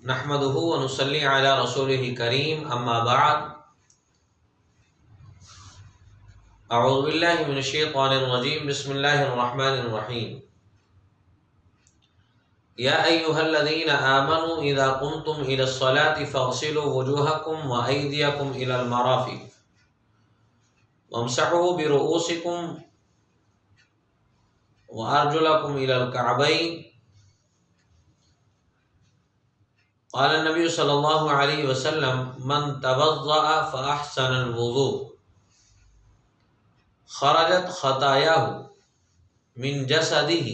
نحمده ونصلي على رسوله الكريم اما بعد اعوذ باللہ من الشیطان الرجیم بسم اللہ الرحمن الرحیم یا ایہا الذین آمنوا اذا قمتم الى الصلاة فاغسلوا وجوہکم وایدیکم الى المرافق وامسحوا برؤوسکم وارجلکم الى الکعبین. قال النبی صلی اللہ علیہ وسلم من توضأ فاحسن الوضوء خرجت خطاياه من جسده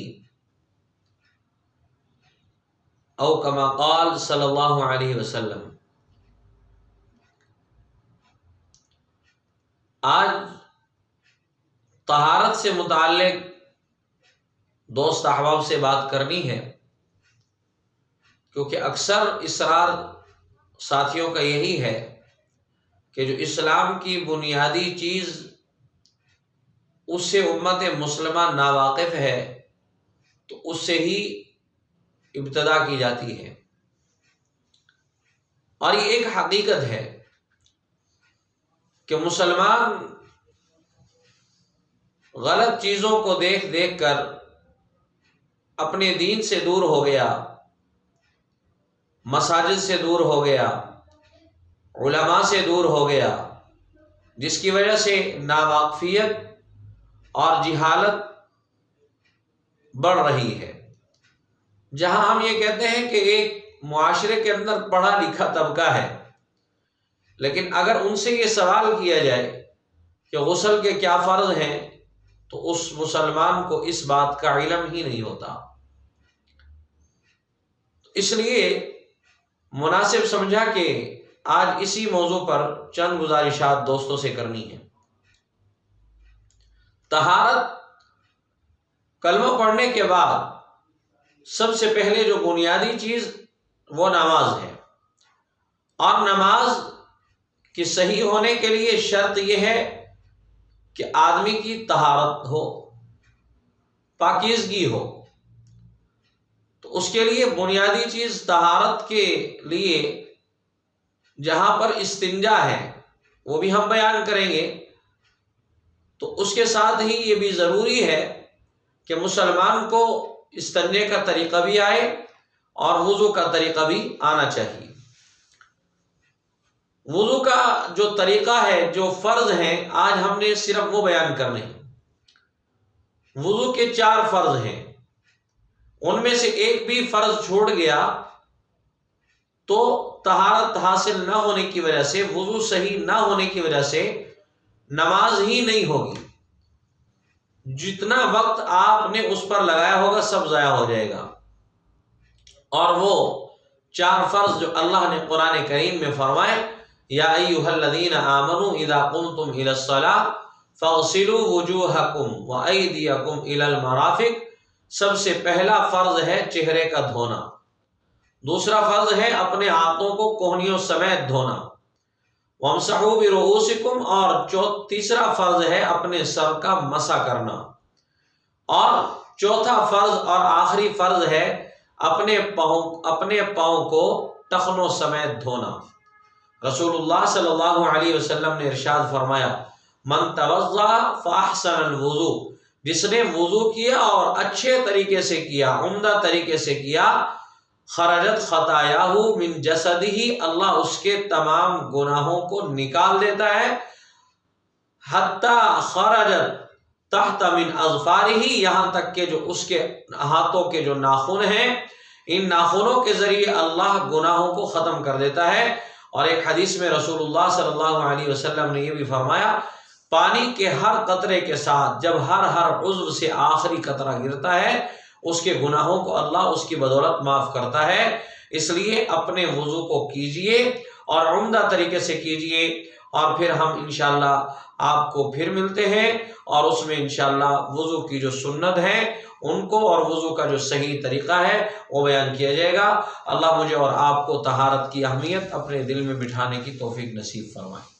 او كما قال صلی اللہ علیہ وسلم. آج طہارت سے متعلق دوست احباب سے بات کرنی ہے، کیونکہ اکثر اصرار ساتھیوں کا یہی ہے کہ جو اسلام کی بنیادی چیز اس سے امت مسلمہ ناواقف ہے تو اس سے ہی ابتدا کی جاتی ہے. اور یہ ایک حقیقت ہے کہ مسلمان غلط چیزوں کو دیکھ دیکھ کر اپنے دین سے دور ہو گیا، مساجد سے دور ہو گیا، علماء سے دور ہو گیا، جس کی وجہ سے ناواقفیت اور جہالت بڑھ رہی ہے. جہاں ہم یہ کہتے ہیں کہ ایک معاشرے کے اندر پڑھا لکھا طبقہ ہے، لیکن اگر ان سے یہ سوال کیا جائے کہ غسل کے کیا فرض ہیں تو اس مسلمان کو اس بات کا علم ہی نہیں ہوتا. اس لیے مناسب سمجھا کہ آج اسی موضوع پر چند گزارشات دوستوں سے کرنی ہے. طہارت کلمہ پڑھنے کے بعد سب سے پہلے جو بنیادی چیز وہ نماز ہے، اور نماز کی صحیح ہونے کے لیے شرط یہ ہے کہ آدمی کی طہارت ہو، پاکیزگی ہو. تو اس کے لیے بنیادی چیز طہارت کے لیے جہاں پر استنجا ہے وہ بھی ہم بیان کریں گے، تو اس کے ساتھ ہی یہ بھی ضروری ہے کہ مسلمان کو استنجے کا طریقہ بھی آئے اور وضو کا طریقہ بھی آنا چاہیے. وضو کا جو طریقہ ہے، جو فرض ہیں، آج ہم نے صرف وہ بیان کرنے ہیں. وضو کے 4 فرض ہیں، ان میں سے ایک بھی فرض چھوڑ گیا تو طہارت حاصل نہ ہونے کی وجہ سے، وضو صحیح نہ ہونے کی وجہ سے نماز ہی نہیں ہوگی. جتنا وقت آپ نے اس پر لگایا ہوگا سب ضائع ہو جائے گا. اور وہ 4 فرض جو اللہ نے قرآن کریم میں فرمائے، یا ایھا الذین آمنوا اذا قمتم الی الصلاۃ فاغسلوا وجوہکم وایدیکم الی المرافق. سب سے پہلا فرض ہے چہرے کا دھونا، دوسرا فرض ہے اپنے ہاتھوں کو کوہنیوں سمیت دھونا، وامسحوا برؤوسکم، اور تیسرا فرض ہے اپنے سر کا مسح کرنا، اور چوتھا فرض اور آخری فرض ہے اپنے پاؤں کو ٹخنوں سمیت دھونا. رسول اللہ صلی اللہ علیہ وسلم نے ارشاد فرمایا، من توضأ فاحسن الوضوء، جس نے وضو کیا اور اچھے طریقے سے کیا، عمدہ طریقے سے کیا، خرجت خطایاہ من جسدہ، اللہ اس کے تمام گناہوں کو نکال دیتا ہے، حتی خرجت تحت من اظفارہ، یہاں تک کہ جو اس کے ہاتھوں کے جو ناخن ہیں، ان ناخنوں کے ذریعے اللہ گناہوں کو ختم کر دیتا ہے. اور ایک حدیث میں رسول اللہ صلی اللہ علیہ وسلم نے یہ بھی فرمایا، پانی کے ہر قطرے کے ساتھ جب ہر عضو سے آخری قطرہ گرتا ہے، اس کے گناہوں کو اللہ اس کی بدولت معاف کرتا ہے. اس لیے اپنے وضو کو کیجئے اور عمدہ طریقے سے کیجئے، اور پھر ہم انشاءاللہ آپ کو پھر ملتے ہیں، اور اس میں انشاءاللہ وضو کی جو سنت ہیں ان کو اور وضو کا جو صحیح طریقہ ہے وہ بیان کیا جائے گا. اللہ مجھے اور آپ کو طہارت کی اہمیت اپنے دل میں بٹھانے کی توفیق نصیب فرمائے.